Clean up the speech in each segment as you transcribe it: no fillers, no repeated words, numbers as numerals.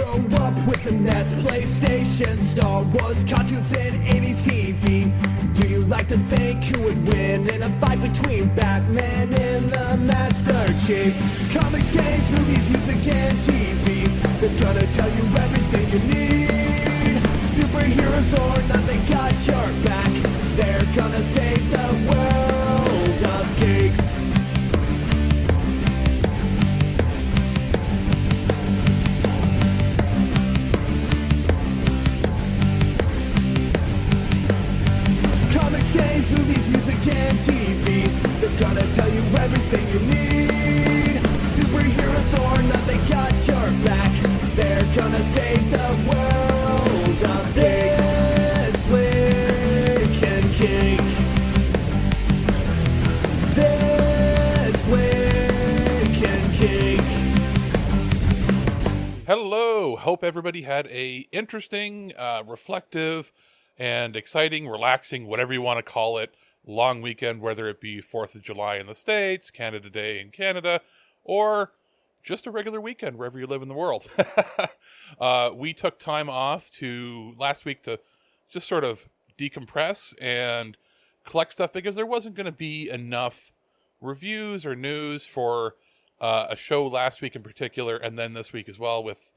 grow up with the NES, PlayStation, Star Wars, cartoons, and 80s TV? Do you like to think who would win in a fight between Batman and the Master Chief? Comics, games, movies, music, and TV, they're gonna tell you everything you need. Superheroes or not, they got your back. They're gonna save the world of geeks. Games, movies, music, and TV, they're gonna tell you everything you need. Superheroes or not, they got your back. They're gonna save the world of This Week in Geek. This Week in Geek. Hello, hope everybody had a interesting, reflective, and exciting, relaxing, whatever you want to call it, long weekend, whether it be 4th of July in the States, Canada Day in Canada, or just a regular weekend wherever you live in the world. We took time off last week to just sort of decompress and collect stuff because there wasn't going to be enough reviews or news for a show last week in particular, and then this week as well, with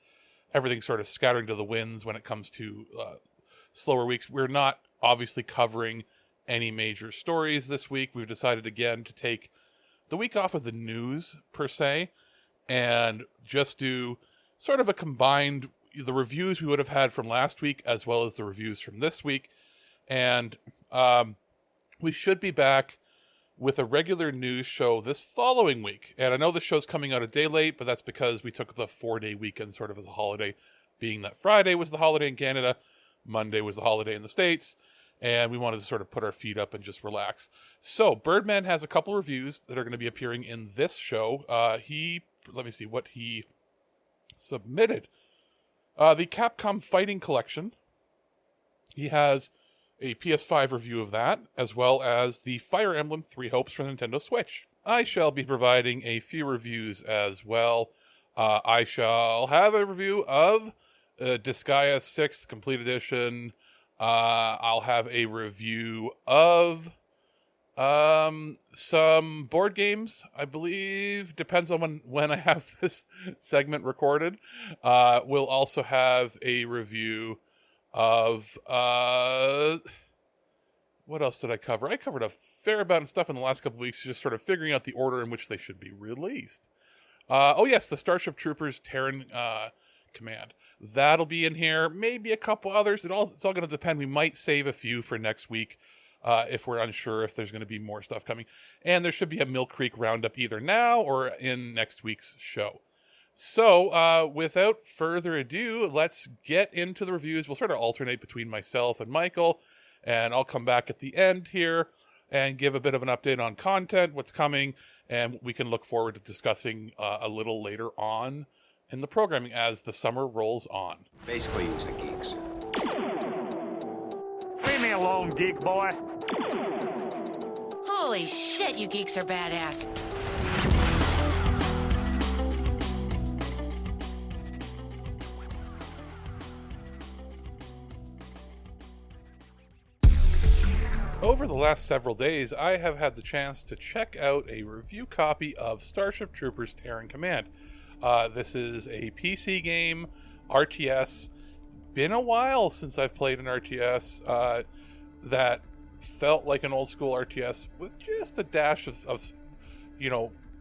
everything sort of scattering to the winds when it comes to slower weeks. We're not obviously covering any major stories this week. We've decided again to take the week off of the news per se and just do sort of a combined, the reviews we would have had from last week as well as the reviews from this week. And we should be back with a regular news show this following week. And I know the show's coming out a day late, but that's because we took the 4-day weekend sort of as a holiday, being that Friday was the holiday in Canada, Monday was the holiday in the States, and we wanted to sort of put our feet up and just relax. So Birdman has a couple reviews that are going to be appearing in this show. Let me see what he submitted. The Capcom Fighting Collection. He has a PS5 review of that, as well as the Fire Emblem 3 Hopes for Nintendo Switch. I shall be providing a few reviews as well. I shall have a review of Disgaea 6th Complete Edition. I'll have a review of some board games, I believe. Depends on when I have this segment recorded. We'll also have a review of what else did I cover? I covered a fair amount of stuff in the last couple of weeks, just sort of figuring out the order in which they should be released. Oh yes, the Starship Troopers Terran Command. That'll be in here. Maybe a couple others. It's all going to depend. We might save a few for next week if we're unsure if there's going to be more stuff coming. And there should be a Mill Creek roundup either now or in next week's show. So without further ado, let's get into the reviews. We'll sort of alternate between myself and Michael, and I'll come back at the end here and give a bit of an update on content, what's coming, and we can look forward to discussing a little later on in the programming as the summer rolls on. Basically, use the geeks. Leave me alone, geek boy. Holy shit, you geeks are badass. Over the last several days, I have had the chance to check out a review copy of Starship Troopers Terran Command. This is a PC game, RTS. Been a while since I've played an RTS that felt like an old school RTS with just a dash of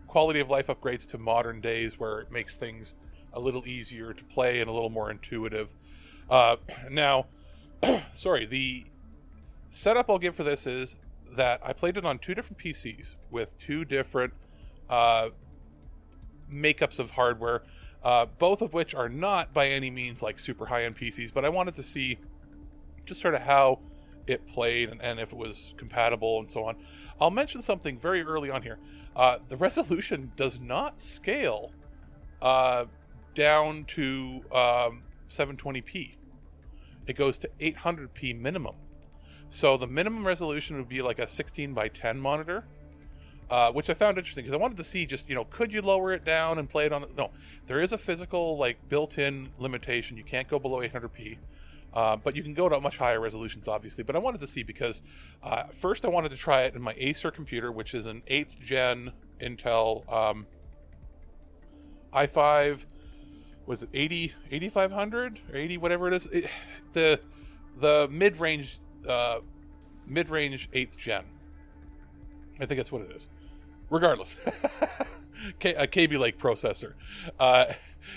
quality of life upgrades to modern days where it makes things a little easier to play and a little more intuitive. Now, the setup I'll give for this is that I played it on two different PCs with two different makeups of hardware, both of which are not by any means like super high-end PCs, but I wanted to see just sort of how it played and if it was compatible and so on. I'll mention something very early on here. The resolution does not scale down to 720p. It goes to 800p minimum. So the minimum resolution would be like a 16 by 10 monitor. which I found interesting because I wanted to see just, could you lower it down and play it on... No, there is a physical, built-in limitation. You can't go below 800p. But you can go to much higher resolutions, obviously. But I wanted to see because first I wanted to try it in my Acer computer, which is an 8th gen Intel i5. Was it 8500 or 80, whatever it is? The mid-range 8th gen. I think that's what it is. Regardless, a KB Lake processor,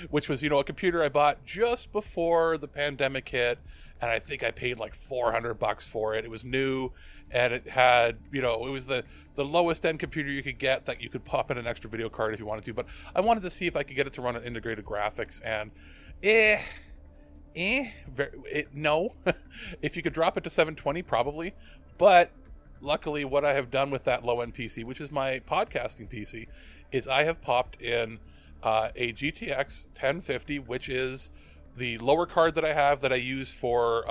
which was, a computer I bought just before the pandemic hit, and I think I paid like $400 for it. It was new, and it had, it was the lowest end computer you could get that you could pop in an extra video card if you wanted to. But I wanted to see if I could get it to run an integrated graphics, and no. If you could drop it to 720, probably, but luckily, what I have done with that low-end PC, which is my podcasting PC, is I have popped in a GTX 1050, which is the lower card that I have that I use for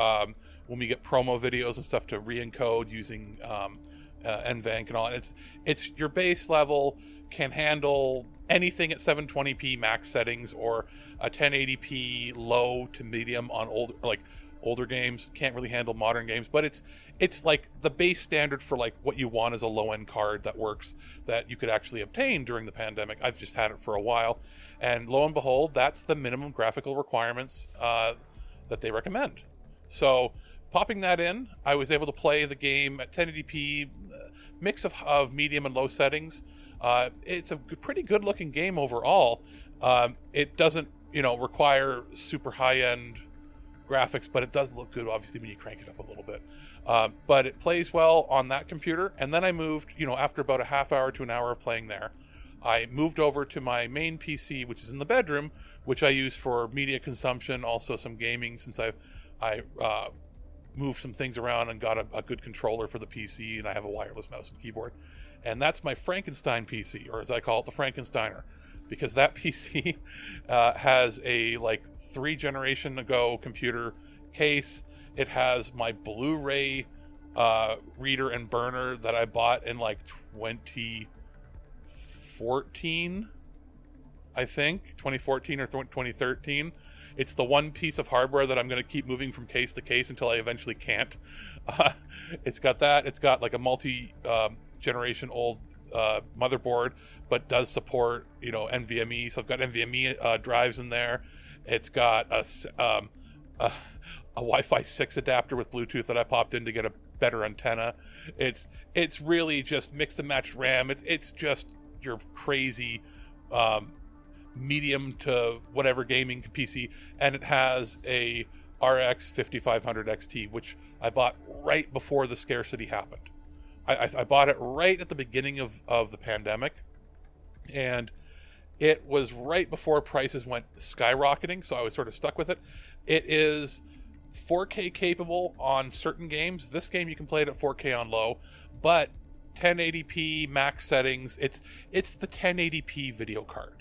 when we get promo videos and stuff to re-encode using NVENC and all. And it's your base level, can handle anything at 720p max settings or a 1080p low to medium on older games. Can't really handle modern games, but it's like the base standard for like what you want as a low-end card that works, that you could actually obtain during the pandemic. I've just had it for a while, and lo and behold, that's the minimum graphical requirements that they recommend. So popping that in, I was able to play the game at 1080p, mix of medium and low settings. It's a pretty good looking game overall. It doesn't require super high-end graphics, but it does look good obviously when you crank it up a little bit, but it plays well on that computer. And then I moved, after about a half hour to an hour of playing there, I moved over to my main PC, which is in the bedroom, which I use for media consumption, also some gaming, since I moved some things around and got a good controller for the PC, and I have a wireless mouse and keyboard. And that's my Frankenstein PC, or as I call it, the Frankensteiner, because that PC has a 3 generation ago computer case. It has my Blu-ray reader and burner that I bought in 2014, I think 2014 or 2013. It's the one piece of hardware that I'm going to keep moving from case to case until I eventually can't. It's got that. It's got a multi generation old motherboard, but does support NVMe. So I've got NVMe drives in there. It's got a Wi-Fi 6 adapter with Bluetooth that I popped in to get a better antenna. It's really just mix and match RAM. It's just your crazy medium to whatever gaming PC, and it has a RX 5500 XT, which I bought right before the scarcity happened. I bought it right at the beginning of the pandemic, and it was right before prices went skyrocketing, so I was sort of stuck with it. It is 4K capable on certain games. This game you can play it at 4K on low, but 1080p max settings. It's the 1080p video card.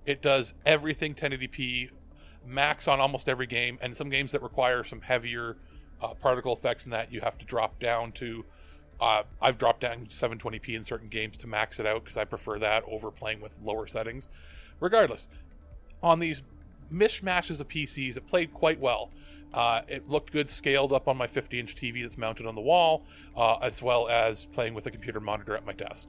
It does everything 1080p max on almost every game, and some games that require some heavier particle effects and that you have to drop down to. I've dropped down 720p in certain games to max it out because I prefer that over playing with lower settings. Regardless, on these mishmashes of PCs, it played quite well. It looked good scaled up on my 50-inch TV that's mounted on the wall, as well as playing with a computer monitor at my desk.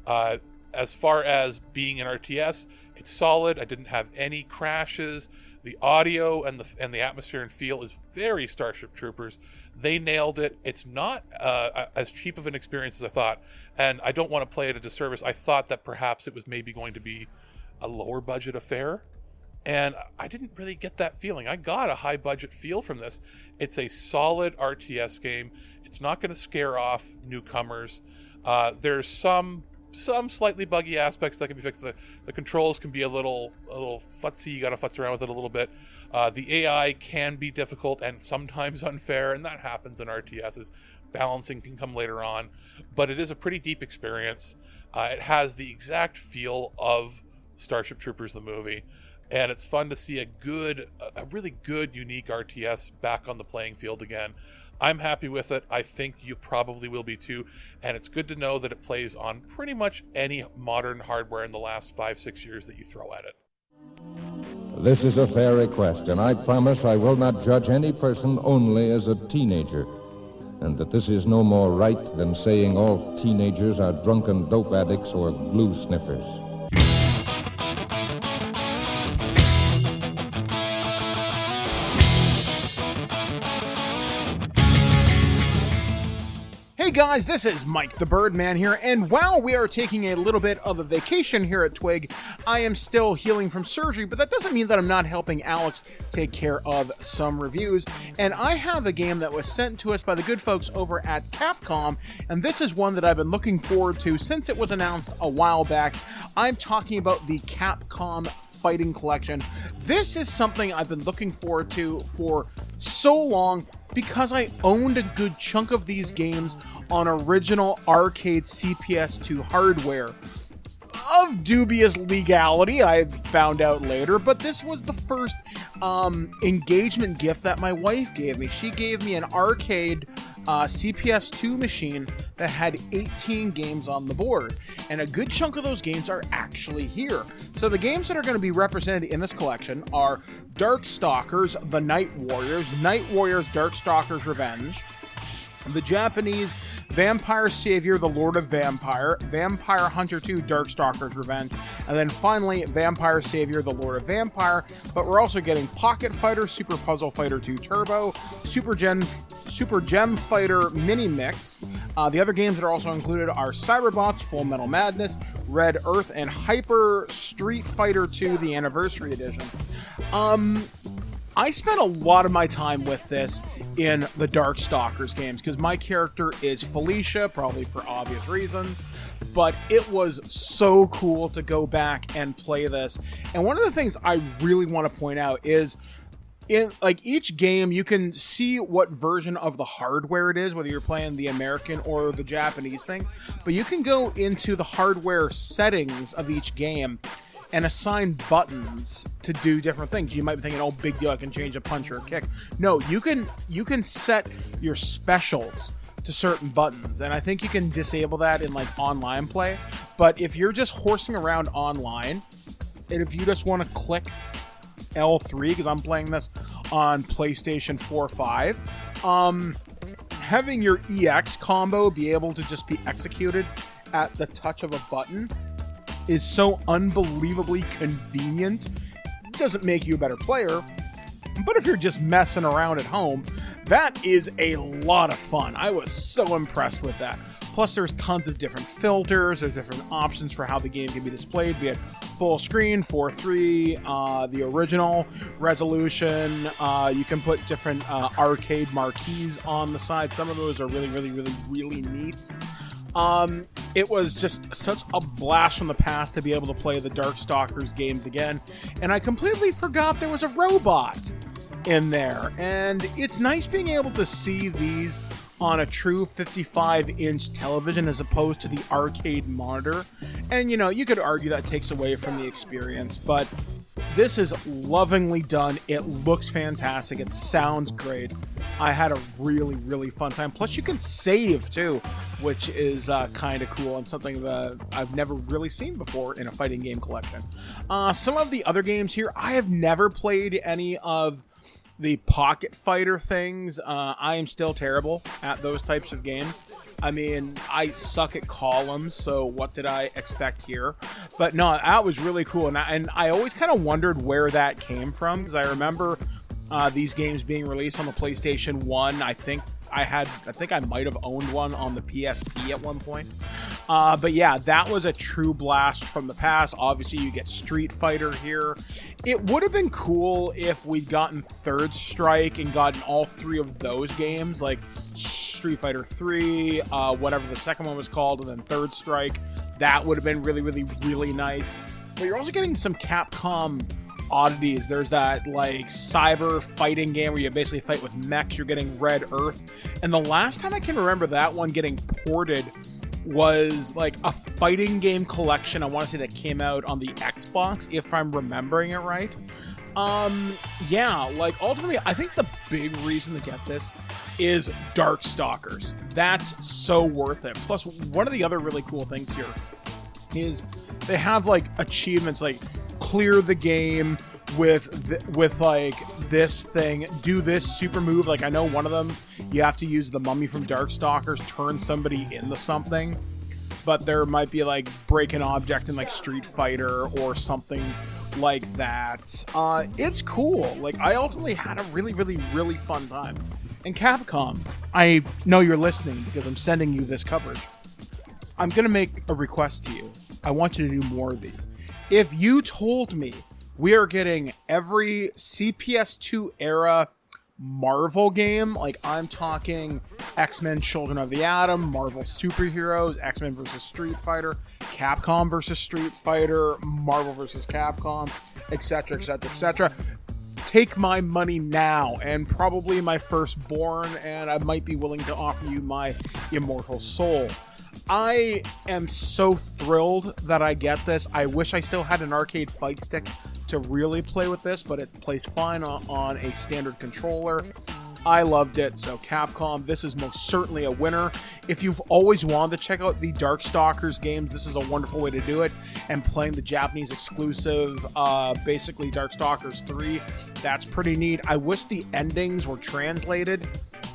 As far as being an RTS, it's solid. I didn't have any crashes. The audio and the atmosphere and feel is very Starship Troopers. They nailed it. It's not as cheap of an experience as I thought, and I don't want to play it a disservice. I thought that perhaps it was maybe going to be a lower budget affair, and I didn't really get that feeling. I got a high budget feel from this. It's a solid RTS game. It's not going to scare off newcomers. There's some slightly buggy aspects that can be fixed. The controls can be a little futzy. You got to futz around with it a little bit. The AI can be difficult and sometimes unfair, and that happens in RTSs. Balancing can come later on, but it is a pretty deep experience. It has the exact feel of Starship Troopers the movie, and it's fun to see a really good, unique RTS back on the playing field again. I'm happy with it. I think you probably will be too. And it's good to know that it plays on pretty much any modern hardware in the last 5-6 years that you throw at it. This is a fair request, and I promise I will not judge any person only as a teenager, and that this is no more right than saying all teenagers are drunken dope addicts or glue sniffers. Hey guys, this is Mike the Birdman here, and while we are taking a little bit of a vacation here at Twig, I am still healing from surgery, but that doesn't mean that I'm not helping Alex take care of some reviews. And I have a game that was sent to us by the good folks over at Capcom, and this is one that I've been looking forward to since it was announced a while back. I'm talking about the Capcom Fighting Collection. This is something I've been looking forward to for so long because I owned a good chunk of these games on original arcade CPS2 hardware. Of dubious legality, I found out later, but this was the first engagement gift that my wife gave me. She gave me an arcade CPS2 machine that had 18 games on the board, and a good chunk of those games are actually here. So the games that are going to be represented in this collection are Darkstalkers, The Night Warriors, Darkstalkers Revenge, the Japanese Vampire Savior, The Lord of Vampire, Vampire Hunter 2, Darkstalkers Revenge, and then finally Vampire Savior, The Lord of Vampire. But we're also getting Pocket Fighter, Super Puzzle Fighter 2 Turbo, Super Gem Fighter Mini Mix. The other games that are also included are Cyberbots, Full Metal Madness, Red Earth, and Hyper Street Fighter 2, the Anniversary Edition. I spent a lot of my time with this in the Darkstalkers games because my character is Felicia, probably for obvious reasons, but it was so cool to go back and play this. And one of the things I really want to point out is in like each game you can see what version of the hardware it is, whether you're playing the American or the Japanese thing, but you can go into the hardware settings of each game and assign buttons to do different things. You might be thinking, oh, big deal, I can change a punch or a kick. No, you can set your specials to certain buttons, and I think you can disable that in like online play. But if you're just horsing around online, and if you just want to click L3, because I'm playing this on PlayStation 4 or 5, having your EX combo be able to just be executed at the touch of a button is so unbelievably convenient. It doesn't make you a better player, but if you're just messing around at home, that is a lot of fun. I was so impressed with that. Plus, there's tons of different filters, there's different options for how the game can be displayed, be it full screen, 4:3, the original resolution. You can put different arcade marquees on the side. Some of those are really, really, really, really neat. It was just such a blast from the past to be able to play the Darkstalkers games again, and I completely forgot there was a robot in there, and it's nice being able to see these on a true 55-inch television as opposed to the arcade monitor. And you know, you could argue that takes away from the experience, but this is lovingly done. It looks fantastic. It sounds great. I had a really, really fun time. Plus, you can save, too, which is kind of cool and something that I've never really seen before in a fighting game collection. Some of the other games here, I have never played any of the Pocket Fighter things. I am still terrible at those types of games. I mean, I suck at columns, so what did I expect here? But no, that was really cool, and I always kind of wondered where that came from, because I remember these games being released on the PlayStation 1. I think I might have owned one on the PSP at one point. But yeah, that was a true blast from the past. Obviously, you get Street Fighter here. It would have been cool if we'd gotten Third Strike and gotten all three of those games, like Street Fighter 3, whatever the second one was called, and then Third Strike. That would have been really, really, really nice. But you're also getting some Capcom oddities. There's that like cyber fighting game where you basically fight with mechs. You're getting Red Earth, and the last time I can remember that one getting ported was like a fighting game collection, I want to say, that came out on the Xbox, if I'm remembering it right. Yeah, like ultimately I think the big reason to get this is Darkstalkers. That's so worth it. Plus, one of the other really cool things here is they have like achievements like clear the game with like this thing, do this super move. Like I know one of them, you have to use the mummy from Darkstalkers, turn somebody into something. But there might be like break an object in like Street Fighter or something like that. It's cool. Like I ultimately had a really, really, really fun time. And Capcom, I know you're listening because I'm sending you this coverage. I'm going to make a request to you. I want you to do more of these. If you told me we are getting every CPS2 era Marvel game, like I'm talking X-Men Children of the Atom, Marvel Superheroes, X-Men versus Street Fighter, Capcom versus Street Fighter, Marvel versus Capcom, etc., etc., etc. Take my money now, and probably my firstborn, and I might be willing to offer you my immortal soul. I am so thrilled that I get this. I wish I still had an arcade fight stick to really play with this, but it plays fine on a standard controller. I loved it. So Capcom, this is most certainly a winner. If you've always wanted to check out the Darkstalkers games, this is a wonderful way to do it. And playing the Japanese exclusive, basically Darkstalkers 3, that's pretty neat. I wish the endings were translated,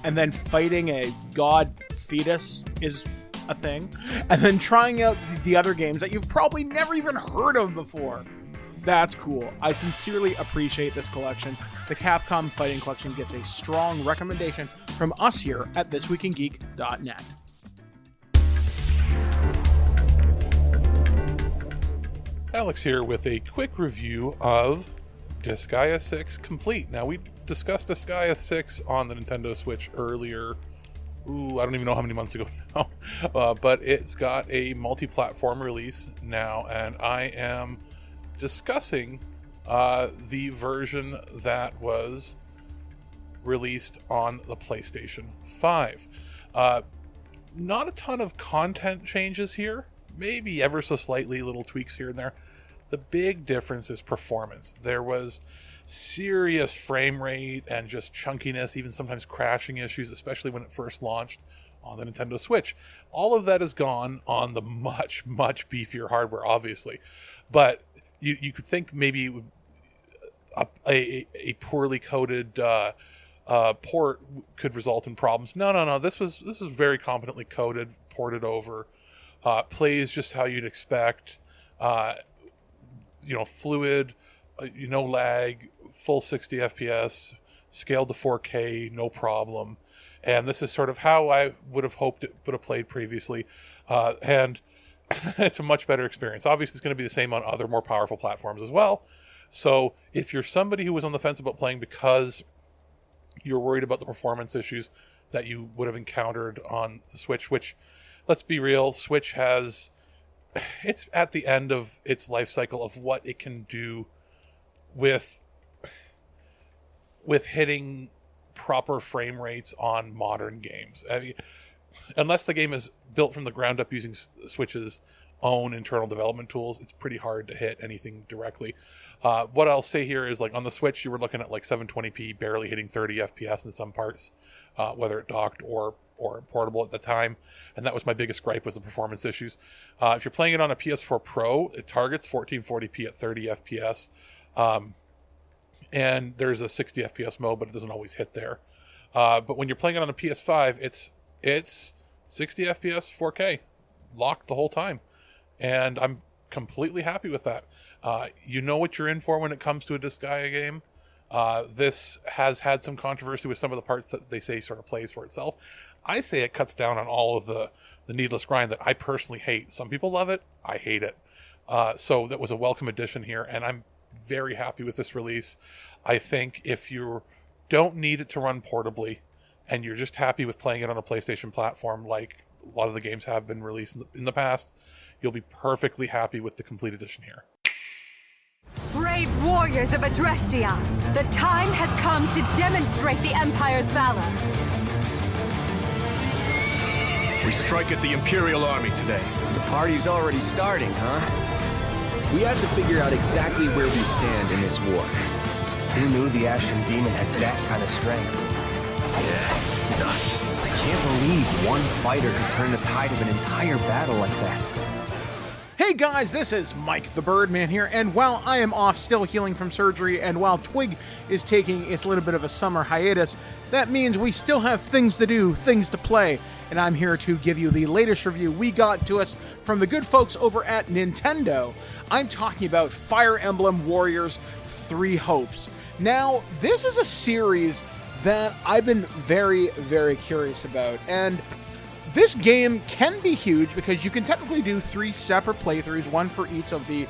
and then fighting a god fetus is a thing, and then trying out the other games that you've probably never even heard of before. That's cool. I sincerely appreciate this collection. The Capcom Fighting Collection gets a strong recommendation from us here at ThisWeekInGeek.net. Alex here with a quick review of Disgaea 6 Complete. Now, we discussed Disgaea 6 on the Nintendo Switch earlier. I don't even know how many months ago now. But it's got a multi-platform release now, and I am discussing the version that was released on the PlayStation 5. Not a ton of content changes here, maybe ever so slightly little tweaks here and there. The big difference is performance. There was serious frame rate and just chunkiness, even sometimes crashing issues, especially when it first launched on the Nintendo Switch. All of that is gone on the much, much beefier hardware, obviously. But you could think maybe a poorly coded port could result in problems. No. This was very competently coded, ported over, plays just how you'd expect. Fluid, no lag, full 60 FPS, scaled to 4K, no problem. And this is sort of how I would have hoped it would have played previously. And it's a much better experience. Obviously, it's going to be the same on other more powerful platforms as well. So if you're somebody who was on the fence about playing because you're worried about the performance issues that you would have encountered on the Switch, which, let's be real, Switch it's at the end of its life cycle of what it can do with hitting proper frame rates on modern games. I mean, unless the game is built from the ground up using Switch's own internal development tools, it's pretty hard to hit anything directly. What I'll say here is, like, on the Switch, you were looking at like 720p, barely hitting 30 FPS in some parts, whether it docked or portable at the time, and that was my biggest gripe, was the performance issues. If you're playing it on a PS4 Pro, it targets 1440p at 30 FPS, and there's a 60 FPS mode, but it doesn't always hit there. But when you're playing it on a PS5, it's 60 FPS 4K, locked the whole time, and I'm completely happy with that. You know what you're in for when it comes to a Disgaea game. This has had some controversy with some of the parts that they say sort of plays for itself. I say it cuts down on all of the needless grind that I personally hate. Some people love it. I hate it. So that was a welcome addition here, and I'm very happy with this release. I think if you don't need it to run portably and you're just happy with playing it on a PlayStation platform like a lot of the games have been released in the past, you'll be perfectly happy with the complete edition here. Brave warriors of Adrestia, the time has come to demonstrate the Empire's valor. We strike at the Imperial Army today. The party's already starting, huh? We have to figure out exactly where we stand in this war. Who knew the Ashen Demon had that kind of strength? I can't believe one fighter could turn the tide of an entire battle like that. Hey guys, this is Mike the Birdman here, and while I am off still healing from surgery, and while Twig is taking its little bit of a summer hiatus, that means we still have things to do, things to play, and I'm here to give you the latest review we got to us from the good folks over at Nintendo. I'm talking about Fire Emblem Warriors 3 Hopes. Now, this is a series that I've been very, very curious about, and this game can be huge because you can technically do 3 separate playthroughs, one for each of the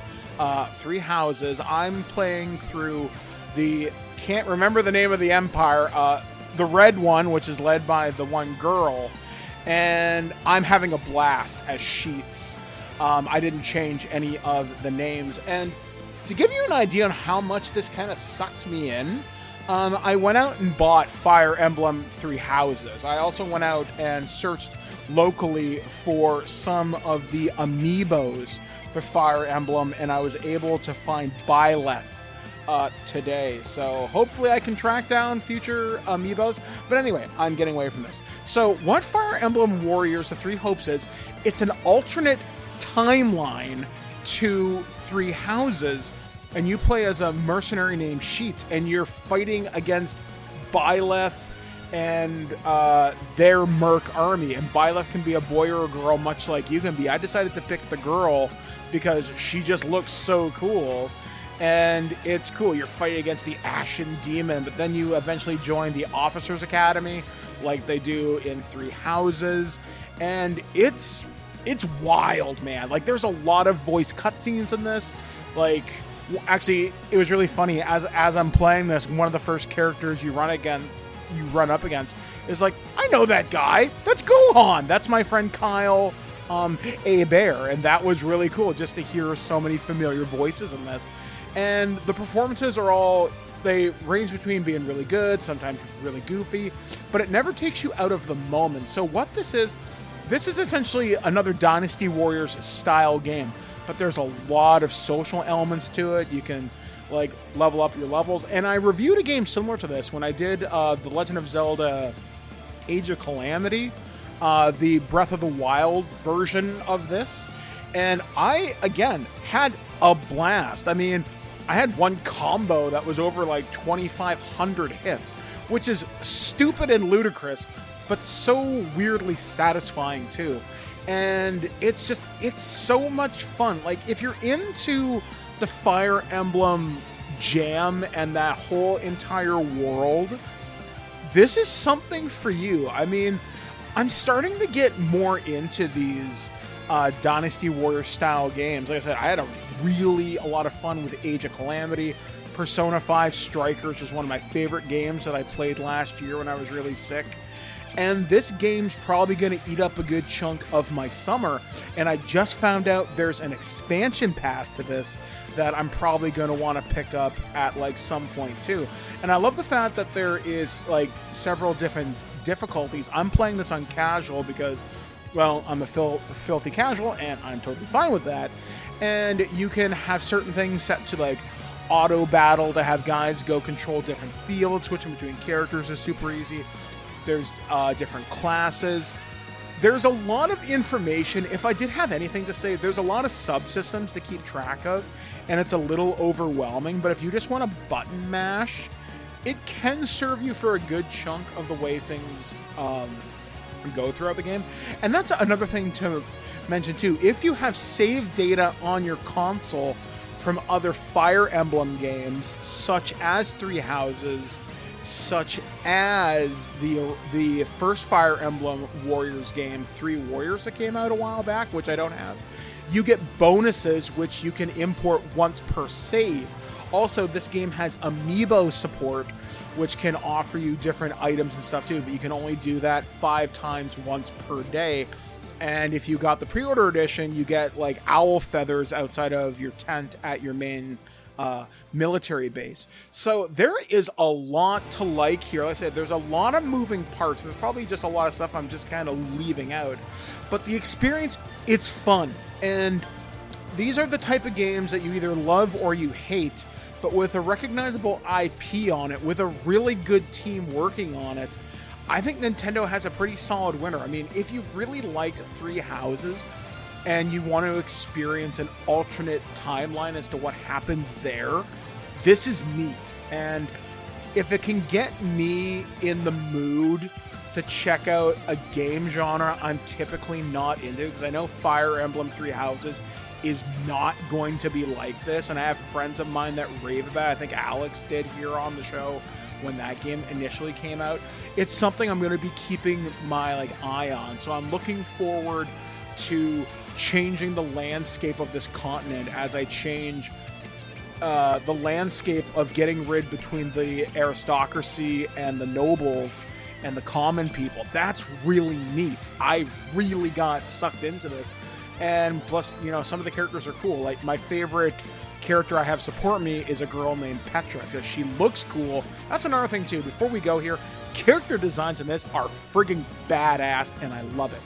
3 houses. I'm playing through the, can't remember the name of the empire, the red one, which is led by the one girl, and I'm having a blast as Sheets. I didn't change any of the names, and to give you an idea on how much this kind of sucked me in, I went out and bought Fire Emblem 3 Houses. I also went out and searched locally for some of the amiibos for Fire Emblem, and I was able to find Byleth today. So hopefully I can track down future amiibos. But anyway, I'm getting away from this. So what Fire Emblem Warriors, the 3 Hopes is, it's an alternate timeline to 3 Houses, and you play as a mercenary named Sheets, and you're fighting against Byleth and their merc army. And Byleth can be a boy or a girl, much like you can be. I decided to pick the girl because she just looks so cool, and it's cool. You're fighting against the Ashen Demon, but then you eventually join the Officers Academy like they do in 3 Houses, and it's wild, man. Like, there's a lot of voice cutscenes in this. Like, actually, it was really funny. As I'm playing this, one of the first characters you run up against is like, I know that guy. That's Gohan. That's my friend Kyle Bear, and that was really cool just to hear so many familiar voices in this. And the performances are all, they range between being really good, sometimes really goofy, but it never takes you out of the moment. So what this is essentially another Dynasty Warriors style game, but there's a lot of social elements to it. You can like level up your levels, and I reviewed a game similar to this when I did the Legend of Zelda Age of Calamity, the Breath of the Wild version of this, and I again had a blast. I mean, I had one combo that was over like 2,500 hits, which is stupid and ludicrous, but so weirdly satisfying too. And it's so much fun. Like, if you're into the Fire Emblem jam and that whole entire world, this is something for you. I mean, I'm starting to get more into these Dynasty Warrior style games. Like I said, I had a lot of fun with Age of Calamity. Persona 5 Strikers was one of my favorite games that I played last year when I was really sick. And this game's probably going to eat up a good chunk of my summer. And I just found out there's an expansion pass to this that I'm probably going to want to pick up at like some point too. And I love the fact that there is like several different difficulties. I'm playing this on casual because, well, I'm a filthy casual, and I'm totally fine with that. And you can have certain things set to like auto battle to have guys go control different fields. Switching between characters is super easy. There's different classes. There's a lot of information. If I did have anything to say, there's a lot of subsystems to keep track of, and it's a little overwhelming, but if you just want to button mash, it can serve you for a good chunk of the way things go throughout the game. And that's another thing to mention too. If you have saved data on your console from other Fire Emblem games, such as 3 Houses, such as the first Fire Emblem Warriors game, 3 Warriors, that came out a while back, which I don't have, you get bonuses which you can import once per save. Also, this game has amiibo support, which can offer you different items and stuff too, but you can only do that 5 times once per day. And if you got the pre-order edition, you get like owl feathers outside of your tent at your main military base. So there is a lot to like here. Like I said, there's a lot of moving parts. There's probably just a lot of stuff I'm just kind of leaving out. But the experience, it's fun. And these are the type of games that you either love or you hate, but with a recognizable IP on it, with a really good team working on it, I think Nintendo has a pretty solid winner. I mean, if you really liked Three Houses and you want to experience an alternate timeline as to what happens there, this is neat. And if it can get me in the mood to check out a game genre I'm typically not into, because I know Fire Emblem Three Houses is not going to be like this, and I have friends of mine that rave about it. I think Alex did here on the show when that game initially came out. It's something I'm going to be keeping my eye on, so I'm looking forward to changing the landscape of this continent as I change the landscape of getting rid between the aristocracy and the nobles and the common people. That's really neat. I really got sucked into this. And plus, some of the characters are cool. Like, my favorite character I have support me is a girl named Petra, because she looks cool. That's another thing, too. Before we go here, character designs in this are friggin' badass, and I love it.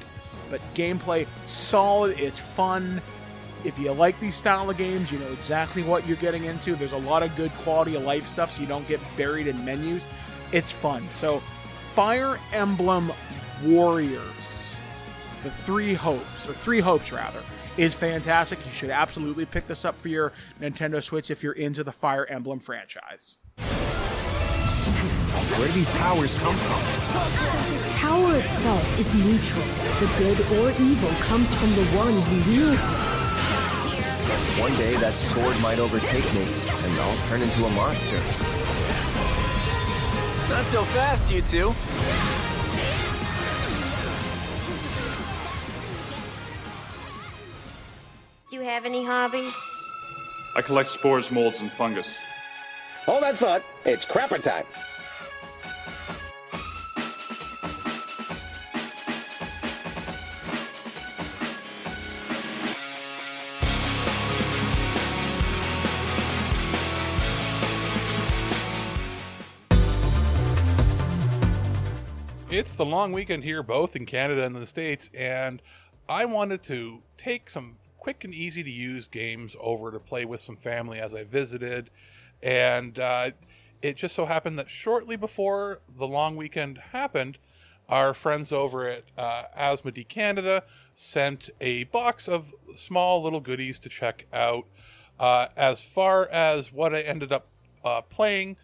But gameplay, solid. It's fun. If you like these style of games, you know exactly what you're getting into. There's a lot of good quality of life stuff, so you don't get buried in menus. It's fun. So, Fire Emblem Warriors, the Three Hopes rather, is fantastic. You should absolutely pick this up for your Nintendo Switch if you're into the Fire Emblem franchise. Where do these powers come from? Power itself is neutral. The good or evil comes from the one who wields it. One day that sword might overtake me, and I'll turn into a monster. Not so fast, you two. Do you have any hobbies? I collect spores, molds, and fungus. Hold that thought. It's crapper time. It's the long weekend here, both in Canada and the States, and I wanted to take some quick and easy to use games over to play with some family as I visited, and it just so happened that shortly before the long weekend happened, our friends over at Asmodee Canada sent a box of small little goodies to check out. As far as what I ended up playing,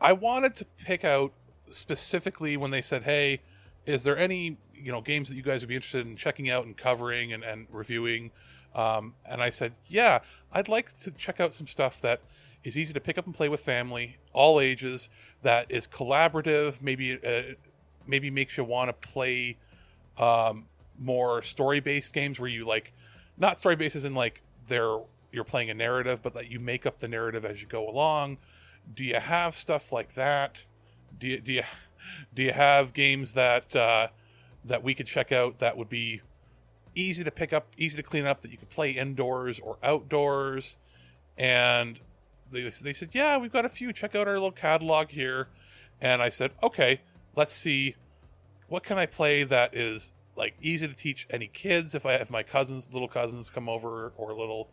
I wanted to pick out specifically when they said, hey, is there any games that you guys would be interested in checking out and covering and reviewing? And I said, yeah, I'd like to check out some stuff that is easy to pick up and play with family, all ages, that is collaborative, maybe makes you want to play more story-based games where you not story-based as in you're playing a narrative, but that you make up the narrative as you go along. Do you have stuff like that? Do you have games that we could check out that would be easy to pick up, easy to clean up, that you could play indoors or outdoors? And they said, yeah, we've got a few. Check out our little catalog here. And I said, okay, let's see, what can I play that is easy to teach any kids? If I have my little cousins come over, or little,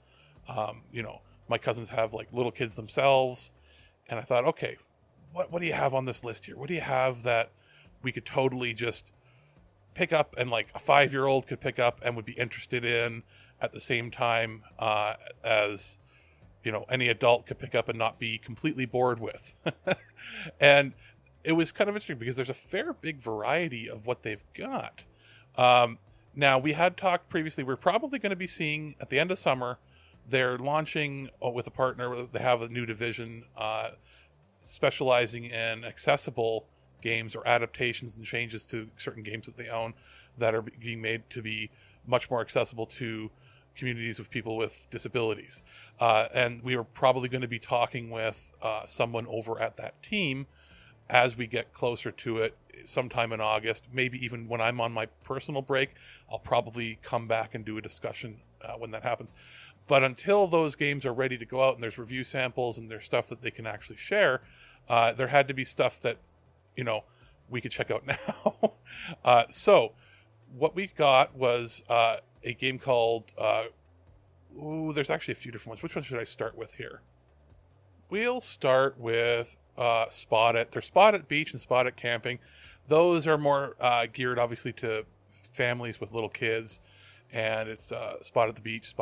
my cousins have little kids themselves. And I thought, okay, what do you have on this list here? What do you have that we could totally just pick up and a 5-year-old could pick up and would be interested in at the same time as any adult could pick up and not be completely bored with? And it was kind of interesting because there's a fair big variety of what they've got. Now, we had talked previously, we're probably going to be seeing at the end of summer, they're launching with a partner. They have a new division specializing in accessible games or adaptations and changes to certain games that they own that are being made to be much more accessible to communities of people with disabilities. And we are probably going to be talking with someone over at that team as we get closer to it sometime in August. Maybe even when I'm on my personal break, I'll probably come back and do a discussion when that happens. But until those games are ready to go out and there's review samples and there's stuff that they can actually share, there had to be stuff that, we could check out now. So what we got was a game called, there's actually a few different ones. Which one should I start with here? We'll start with Spot It. There's Spot It Beach and Spot It Camping. those are more geared, obviously, to families with little kids, and it's Spot at the Beach,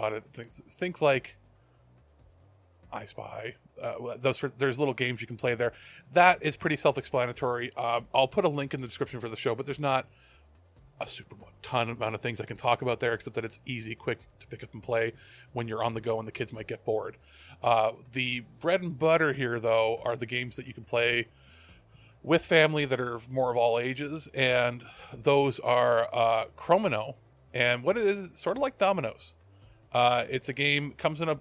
think like I Spy. There's little games you can play there. That is pretty self-explanatory. I'll put a link in the description for the show, but there's not a super ton amount of things I can talk about there, except that it's easy, quick to pick up and play when you're on the go and the kids might get bored. The bread and butter here, though, are the games that you can play with family that are more of all ages, and those are Chromino. And what it is, it's sort of like Dominoes. It's a game, comes in a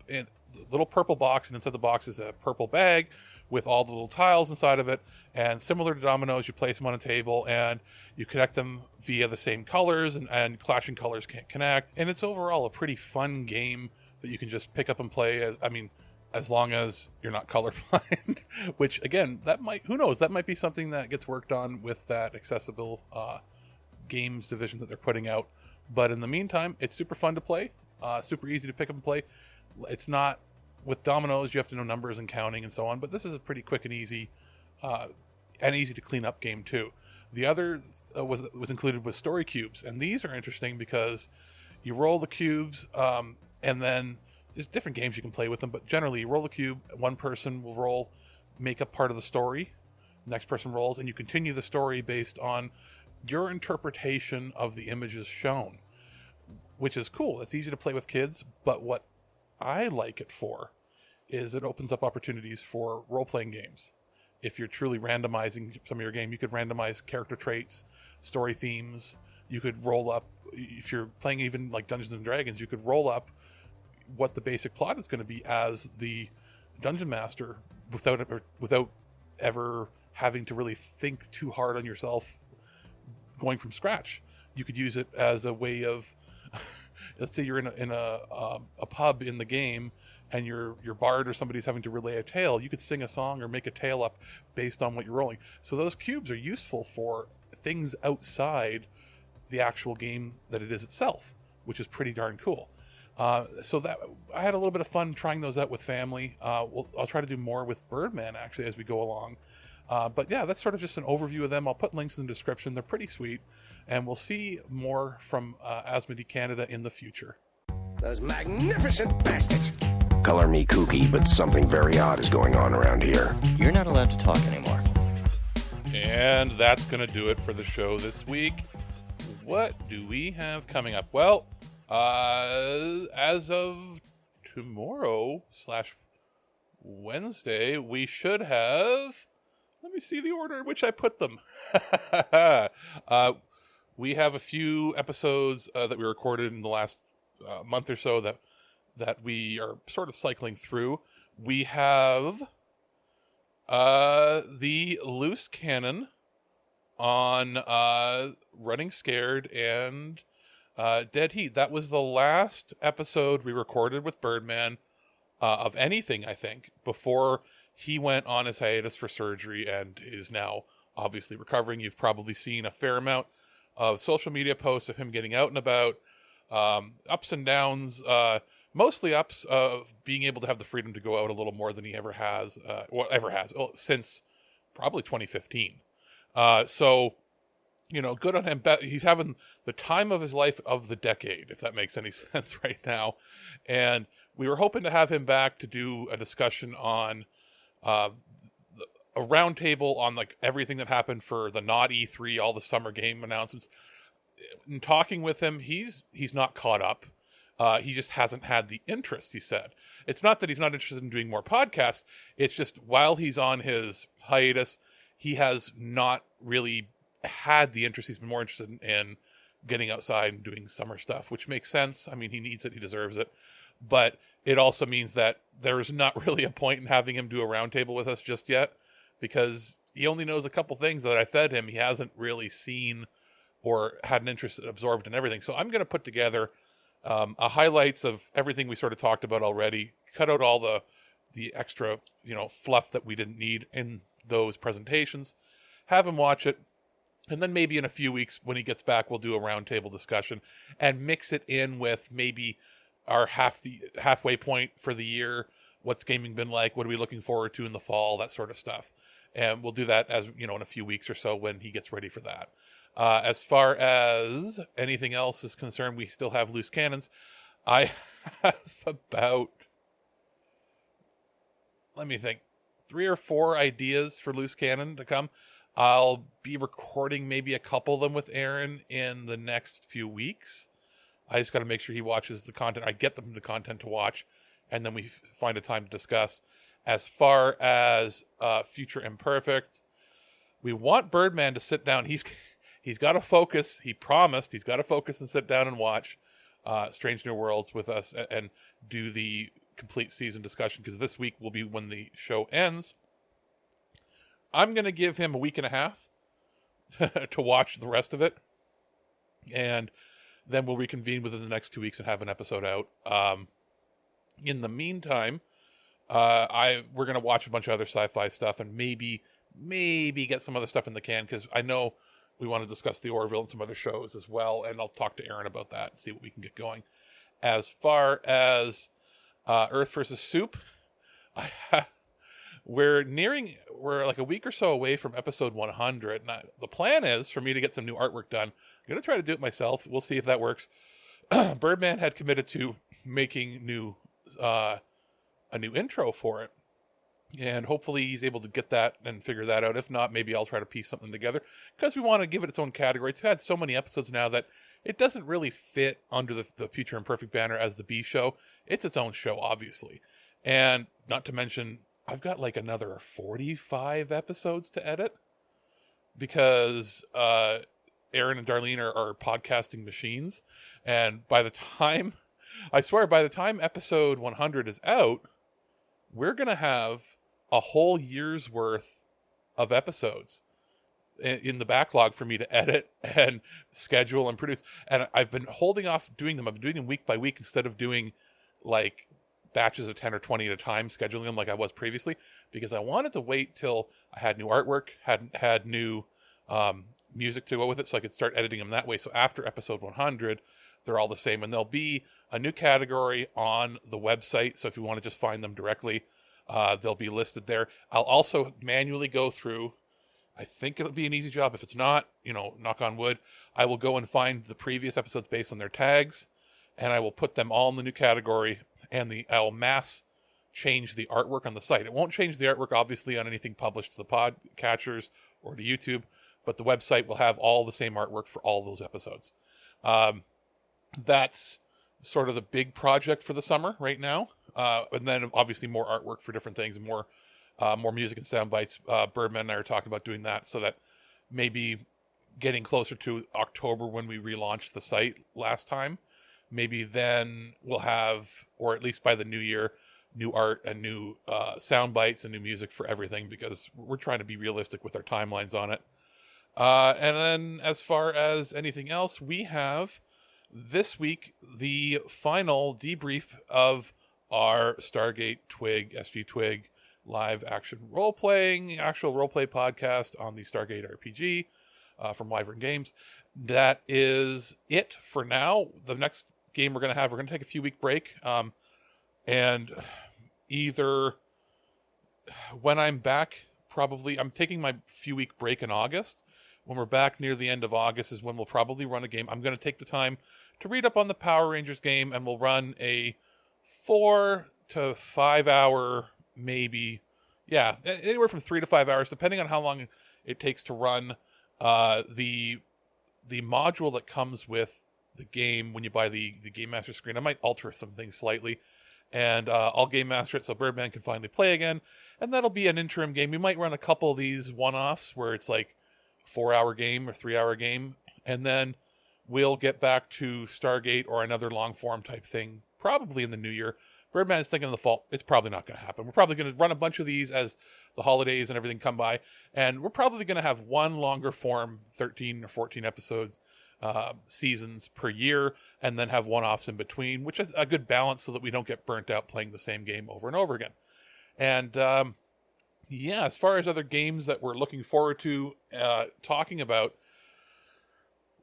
little purple box, and inside the box is a purple bag with all the little tiles inside of it. And similar to Dominoes, you place them on a table and you connect them via the same colors, and clashing colors can't connect. And it's overall a pretty fun game that you can just pick up and play as long as you're not colorblind, which again, who knows, that might be something that gets worked on with that accessible games division that they're putting out. But in the meantime, it's super fun to play, super easy to pick up and play. It's not, with Dominoes, you have to know numbers and counting and so on, but this is a pretty quick and easy to clean up game too. The other was included with story cubes, and these are interesting because you roll the cubes, and then there's different games you can play with them, but generally you roll the cube, one person will make up part of the story, next person rolls, and you continue the story based on your interpretation of the images shown, which is cool. It's easy to play with kids, but what I like it for is it opens up opportunities for role-playing games. If you're truly randomizing some of your game, you could randomize character traits, story themes. You could roll up, if you're playing even like Dungeons and Dragons, you could roll up what the basic plot is going to be as the Dungeon Master without ever having to really think too hard on yourself going from scratch. You could use it as a way of, let's say you're in a pub in the game, and your bard or somebody's having to relay a tale. You could sing a song or make a tale up based on what you're rolling. So those cubes are useful for things outside the actual game that it is itself, which is pretty darn cool. So that I had a little bit of fun trying those out with family. I'll try to do more with Birdman actually as we go along. But yeah, that's sort of just an overview of them. I'll put links in the description. They're pretty sweet, and we'll see more from Asmodee Canada in the future. Those magnificent bastards! Color me kooky, but something very odd is going on around here. You're not allowed to talk anymore. And that's going to do it for the show this week. What do we have coming up? Well, as of tomorrow/Wednesday, we should have... Let me see the order in which I put them. We have a few episodes that we recorded in the last month or so that we are sort of cycling through. We have the Loose Cannon on Running Scared and Dead Heat. That was the last episode we recorded with Birdman of anything, I think, before he went on his hiatus for surgery and is now obviously recovering. You've probably seen a fair amount of social media posts of him getting out and about, ups and downs, mostly ups of being able to have the freedom to go out a little more than he ever has since probably 2015. So, good on him. He's having the time of his life of the decade, if that makes any sense right now. And we were hoping to have him back to do a discussion on a roundtable on like everything that happened for the not E3, all the summer game announcements. In talking with him, he's not caught up. He just hasn't had the interest, he said. It's not that he's not interested in doing more podcasts. It's just while he's on his hiatus, he has not really had the interest. He's been more interested in getting outside and doing summer stuff, which makes sense. I mean, he needs it. He deserves it. But it also means that there is not really a point in having him do a roundtable with us just yet, because he only knows a couple things that I fed him. He hasn't really seen or had an interest absorbed in everything. So I'm going to put together a highlights of everything we sort of talked about already, cut out all the extra, fluff that we didn't need in those presentations, have him watch it, and then maybe in a few weeks when he gets back, we'll do a roundtable discussion and mix it in with maybe our halfway point for the year. What's gaming been like? What are we looking forward to in the fall? That sort of stuff. And we'll do that as in a few weeks or so when he gets ready for that. As far as anything else is concerned, we still have loose cannons. I have about, let me think, 3 or 4 ideas for loose cannon to come. I'll be recording maybe a couple of them with Aaron in the next few weeks. I just got to make sure he watches the content. I get them the content to watch, and then we find a time to discuss. As far as Future Imperfect, we want Birdman to sit down. He's got to focus. He promised he's got to focus and sit down and watch Strange New Worlds with us and do the complete season discussion, because this week will be when the show ends. I'm going to give him a week and a half to watch the rest of it, and then we'll reconvene within the next 2 weeks and have an episode out. In the meantime, we're going to watch a bunch of other sci-fi stuff and maybe get some other stuff in the can, because I know we want to discuss the Orville and some other shows as well, and I'll talk to Aaron about that and see what we can get going. As far as Earth versus Soup, we're like a week or so away from episode 100. And the plan is for me to get some new artwork done. I'm going to try to do it myself. We'll see if that works. Birdman had committed to making a new intro for it. And hopefully he's able to get that and figure that out. If not, maybe I'll try to piece something together, because we want to give it its own category. It's had so many episodes now that it doesn't really fit under the Future Imperfect banner as the B show. It's its own show, obviously. And not to mention, I've got like another 45 episodes to edit, because Aaron and Darlene are podcasting machines. And by the time episode 100 is out, we're going to have a whole year's worth of episodes in the backlog for me to edit and schedule and produce. And I've been holding off doing them. I've been doing them week by week instead of doing like batches of 10 or 20 at a time, scheduling them like I was previously, because I wanted to wait till I had new artwork, had new music to go with it, so I could start editing them that way. So after episode 100, they're all the same, and there'll be a new category on the website. So if you want to just find them directly, they'll be listed there. I'll also manually go through. I think it'll be an easy job. If it's not, knock on wood, I will go and find the previous episodes based on their tags, and I will put them all in the new category, and I'll mass change the artwork on the site. It won't change the artwork, obviously, on anything published to the podcatchers or to YouTube, but the website will have all the same artwork for all those episodes. That's sort of the big project for the summer right now. And then obviously more artwork for different things and more music and sound bites. Birdman and I are talking about doing that, so that maybe getting closer to October when we relaunched the site last time, maybe then we'll have, or at least by the new year, new art and new sound bites and new music for everything, because we're trying to be realistic with our timelines on it. And then as far as anything else, we have this week the final debrief of our Stargate Twig, SG Twig live action role-playing, actual role-play podcast on the Stargate RPG from Wyvern Games. That is it for now. The next game we're going to take a few week break. And either when I'm back, probably, I'm taking my few week break in August. When we're back near the end of August is when we'll probably run a game. I'm going to take the time to read up on the Power Rangers game, and we'll run a 4 to 5 hour, maybe, anywhere from 3 to 5 hours, depending on how long it takes to run the module that comes with the game when you buy the Geekmaster screen. I might alter some things slightly, and I'll Game Master it so Birdman can finally play again, and that'll be an interim game. We might run a couple of these one-offs where it's like 4-hour game or 3-hour game, and then we'll get back to Stargate or another long-form type thing probably in the new year. Birdman is thinking in the fall. It's probably not going to happen. We're probably going to run a bunch of these as the holidays and everything come by, and we're probably going to have one longer form, 13 or 14 episodes, seasons per year, and then have one-offs in between, which is a good balance so that we don't get burnt out playing the same game over and over again. And as far as other games that we're looking forward to talking about,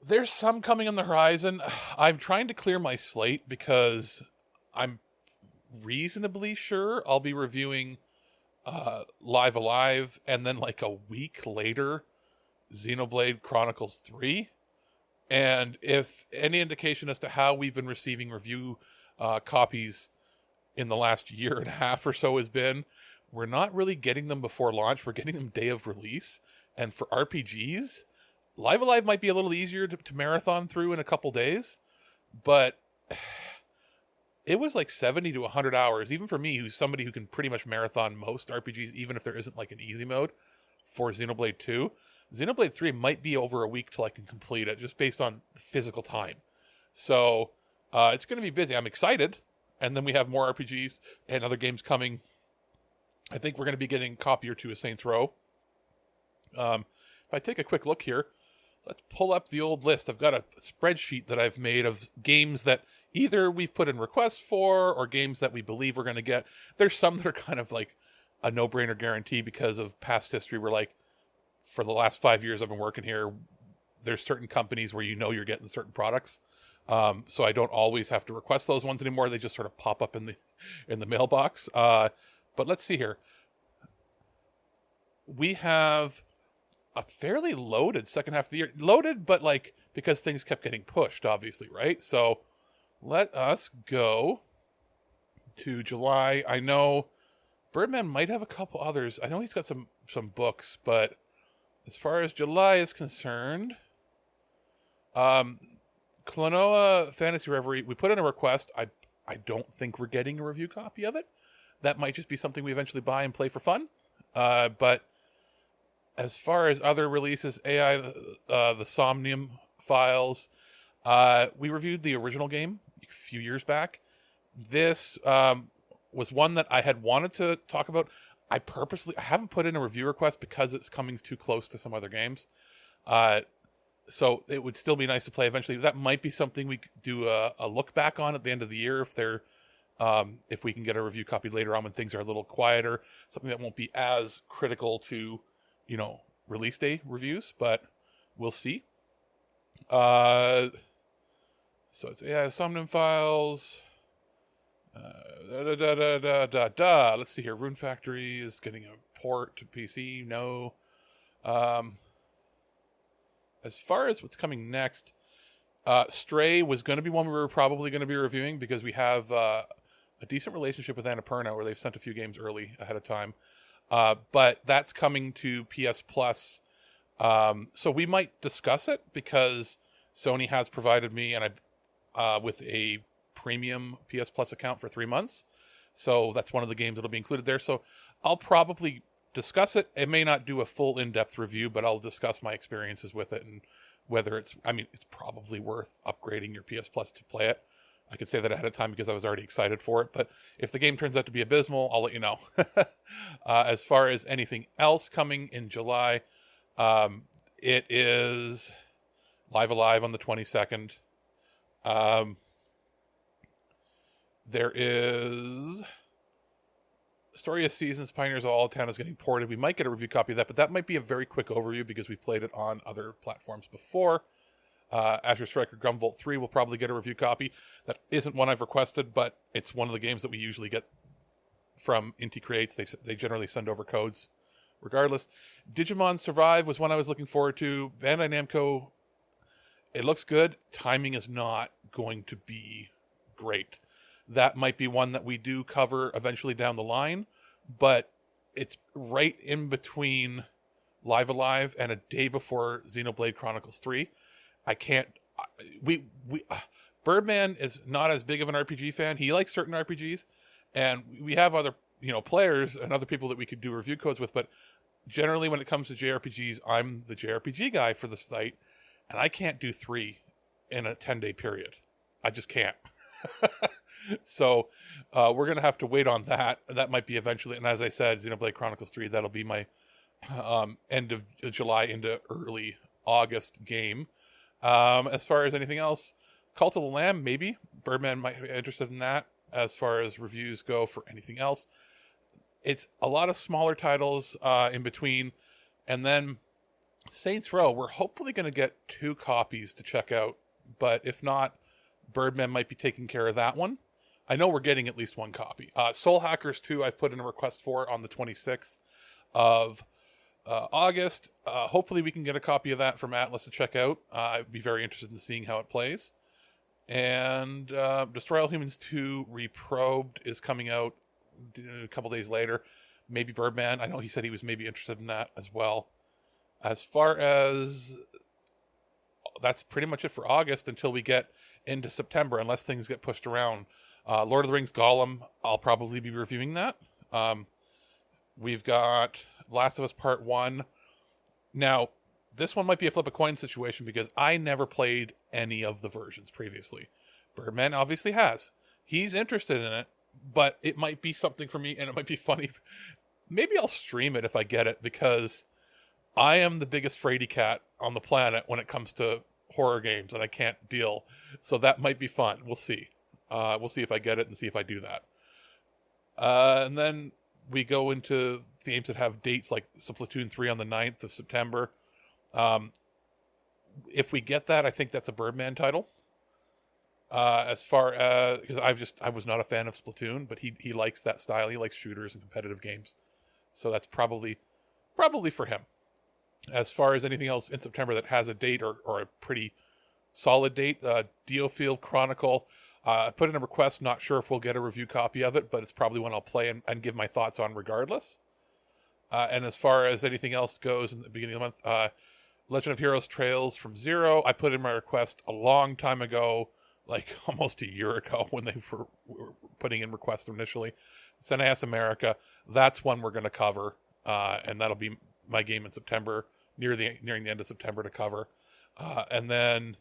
there's some coming on the horizon. I'm trying to clear my slate because I'm reasonably sure I'll be reviewing Live Alive, and then like a week later, Xenoblade Chronicles 3. And if any indication as to how we've been receiving review copies in the last year and a half or so has been, we're not really getting them before launch. We're getting them day of release. And for RPGs, Live Alive might be a little easier to marathon through in a couple days, but it was like 70 to 100 hours, even for me, who's somebody who can pretty much marathon most RPGs, even if there isn't like an easy mode for Xenoblade 2. Xenoblade 3 might be over a week till I can complete it, just based on physical time. So it's going to be busy. I'm excited. And then we have more RPGs and other games coming. I think we're going to be getting a copy or two of Saints Row. If I take a quick look here, let's pull up the old list. I've got a spreadsheet that I've made of games that either we've put in requests for or games that we believe we're going to get. There's some that are kind of like a no-brainer guarantee because of past history. We're like, for the last 5 years I've been working here, there's certain companies where you know you're getting certain products. So I don't always have to request those ones anymore. They just sort of pop up in the mailbox. But let's see here. We have a fairly loaded second half of the year. Loaded, but like, because things kept getting pushed, obviously, right? So let us go to July. I know Birdman might have a couple others. I know he's got some books, but as far as July is concerned, Klonoa Fantasy Reverie, we put in a request. I don't think we're getting a review copy of it. That might just be something we eventually buy and play for fun. But as far as other releases, the Somnium Files, we reviewed the original game a few years back. This was one that I had wanted to talk about. I haven't put in a review request because it's coming too close to some other games. So it would still be nice to play eventually. That might be something we could do a look back on at the end of the year if we can get a review copy later on when things are a little quieter. Something that won't be as critical to, release day reviews, but we'll see. So it's Somnium Files. Let's see here. Rune Factory is getting a port to PC. No. As far as what's coming next, Stray was going to be one we were probably going to be reviewing because we have a decent relationship with Annapurna where they've sent a few games early ahead of time. But that's coming to PS Plus. So we might discuss it because Sony has provided me with a premium PS Plus account for 3 months. So that's one of the games that'll be included there. So I'll probably discuss it. It may not do a full in-depth review, but I'll discuss my experiences with it and whether it's probably worth upgrading your PS Plus to play it. I could say that ahead of time because I was already excited for it, but if the game turns out to be abysmal, I'll let you know. As far as anything else coming in July, it is Live Alive on the 22nd. There is Story of Seasons, Pioneers of All Town is getting ported. We might get a review copy of that, but that might be a very quick overview because we played it on other platforms before. Azure Striker Grumvolt 3 will probably get a review copy. That isn't one I've requested, but it's one of the games that we usually get from Inti Creates. They generally send over codes regardless. Digimon Survive was one I was looking forward to. Bandai Namco, it looks good. Timing is not going to be great. That might be one that we do cover eventually down the line, but it's right in between Live Alive and a day before Xenoblade Chronicles 3. Birdman is not as big of an RPG fan. He likes certain RPGs, and we have other, players and other people that we could do review codes with, but generally when it comes to JRPGs, I'm the JRPG guy for the site, and I can't do 3 in a 10-day period. I just can't. So we're going to have to wait on that. That might be eventually, and as I said, Xenoblade Chronicles 3, that'll be my end of July into early August game. As far as anything else, Cult of the Lamb, maybe. Birdman might be interested in that as far as reviews go for anything else. It's a lot of smaller titles in between. And then Saints Row, we're hopefully going to get 2 copies to check out. But if not, Birdman might be taking care of that one. I know we're getting at least one copy. Soul Hackers 2, I put in a request for on the 26th of August. Hopefully we can get a copy of that from Atlas to check out. I'd be very interested in seeing how it plays. And Destroy All Humans 2 Reprobed is coming out a couple days later. Maybe Birdman. I know he said he was maybe interested in that as well. As far as... that's pretty much it for August until we get into September, unless things get pushed around. Lord of the Rings Gollum, I'll probably be reviewing that. We've got Last of Us Part 1. Now, this one might be a flip a coin situation because I never played any of the versions previously. Birdman obviously has. He's interested in it, but it might be something for me, and it might be funny. Maybe I'll stream it if I get it, because I am the biggest fraidy cat on the planet when it comes to horror games, and I can't deal. So that might be fun. We'll see. We'll see if I get it and see if I do that. And then we go into games that have dates like Splatoon 3 on the 9th of September. If we get that, I think that's a Birdman title. As far as, because I was not a fan of Splatoon, but he likes that style. He likes shooters and competitive games. So that's probably for him. As far as anything else in September that has a date or a pretty solid date, Diofield Chronicle, I put in a request, not sure if we'll get a review copy of it, but it's probably one I'll play and give my thoughts on regardless. And as far as anything else goes in the beginning of the month, Legend of Heroes Trails from Zero, I put in my request a long time ago, like almost a year ago when they were putting in requests initially. It's NISAmerica. That's one we're going to cover, and that'll be my game in September, nearing the end of September to cover. And then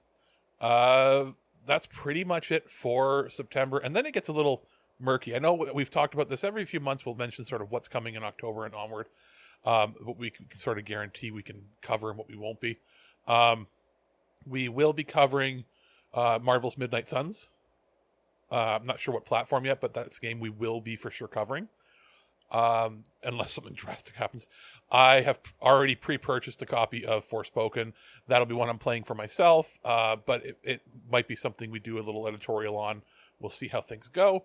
that's pretty much it for September. And then it gets a little murky. I know we've talked about this every few months. We'll mention sort of what's coming in October and onward. What we can sort of guarantee we can cover and what we won't be. We will be covering Marvel's Midnight Suns. I'm not sure what platform yet, but that's a game we will be for sure covering. Unless something drastic happens. I have already pre-purchased a copy of Forspoken. That'll be one I'm playing for myself, but it might be something we do a little editorial on. We'll see how things go.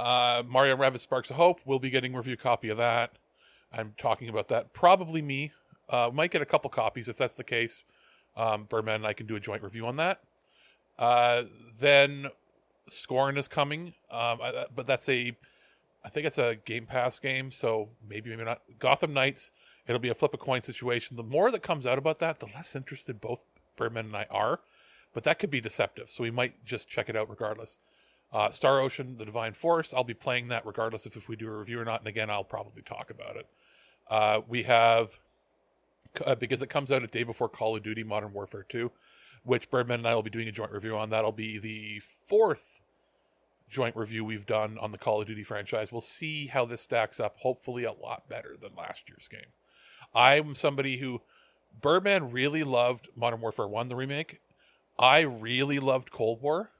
Mario & Rabbids Sparks of Hope, we'll be getting a review copy of that. I'm talking about that. Probably me. Might get a couple copies if that's the case. Birdman and I can do a joint review on that. Then Scorn is coming, but that's I think it's a Game Pass game, so maybe not. Gotham Knights, it'll be a flip a coin situation. The more that comes out about that, the less interested both Birdman and I are, but that could be deceptive, so we might just check it out regardless. Star Ocean, The Divine Force, I'll be playing that regardless if we do a review or not, and again, I'll probably talk about it. We have, because it comes out a day before Call of Duty Modern Warfare 2, which Birdman and I will be doing a joint review on. That'll be the 4th joint review we've done on the Call of Duty franchise. We'll see how this stacks up. Hopefully a lot better than last year's game. I'm somebody who... Birdman really loved Modern Warfare 1, the remake. I really loved Cold War.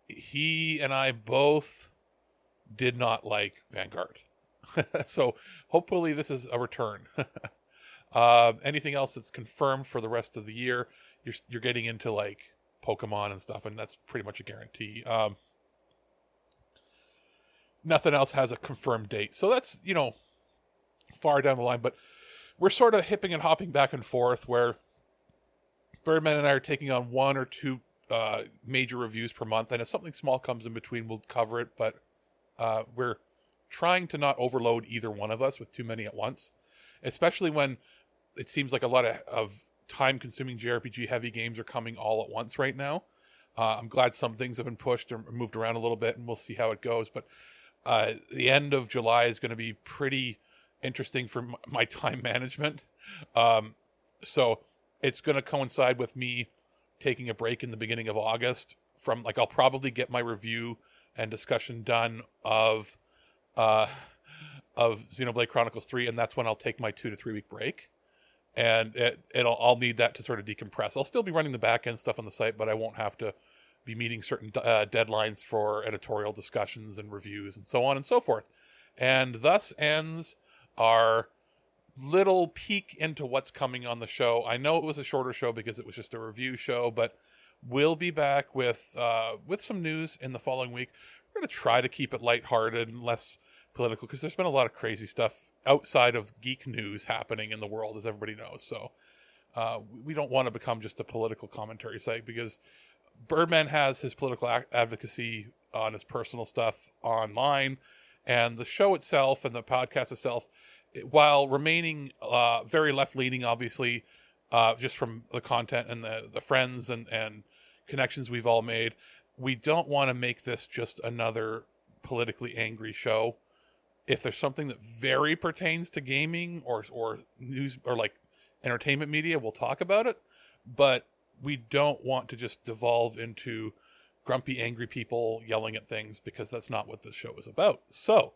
He and I both did not like Vanguard. So hopefully this is a return. Anything else that's confirmed for the rest of the year, you're getting into like Pokemon and stuff, and that's pretty much a guarantee. Nothing else has a confirmed date, so that's far down the line, but we're sort of hipping and hopping back and forth where Birdman and I are taking on 1 or 2 major reviews per month, and if something small comes in between, we'll cover it, but we're trying to not overload either one of us with too many at once, especially when it seems like a lot of time-consuming JRPG heavy games are coming all at once right now. I'm glad some things have been pushed or moved around a little bit, and we'll see how it goes. But the end of July is going to be pretty interesting for my time management. So it's going to coincide with me taking a break in the beginning of August. I'll probably get my review and discussion done of Xenoblade Chronicles 3, and that's when I'll take my 2 to 3 week break. And I'll need that to sort of decompress. I'll still be running the back end stuff on the site, but I won't have to be meeting certain deadlines for editorial discussions and reviews and so on and so forth. And thus ends our little peek into what's coming on the show. I know it was a shorter show because it was just a review show, but We'll be back with some news in the following week. We're going to try to keep it lighthearted and less political, because there's been a lot of crazy stuff outside of geek news happening in the world, as everybody knows. So we don't want to become just a political commentary site, because Birdman has his political advocacy on his personal stuff online, and the show itself and the podcast itself, while remaining very left-leaning, obviously, just from the content and the friends and connections we've all made, we don't want to make this just another politically angry show. If there's something that very pertains to gaming or news or like entertainment media, we'll talk about it. But we don't want to just devolve into grumpy, angry people yelling at things, because that's not what this show is about. So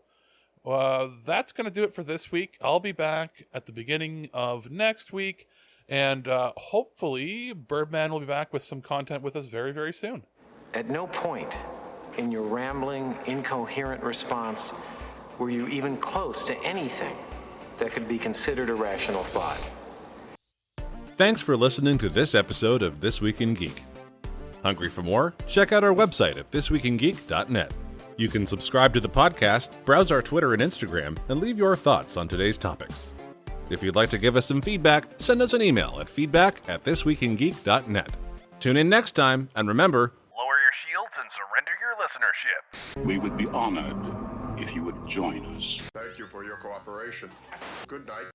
that's going to do it for this week. I'll be back at the beginning of next week, and hopefully Birdman will be back with some content with us very, very soon. At no point in your rambling, incoherent response were you even close to anything that could be considered a rational thought. Thanks for listening to this episode of This Week in Geek. Hungry for more? Check out our website at thisweekingeek.net. You can subscribe to the podcast, browse our Twitter and Instagram, and leave your thoughts on today's topics. If you'd like to give us some feedback, send us an email at feedback@thisweekingeek.net. Tune in next time, and remember, lower your shields and surrender your listenership. We would be honored if you would join us. Thank you for your cooperation. Good night.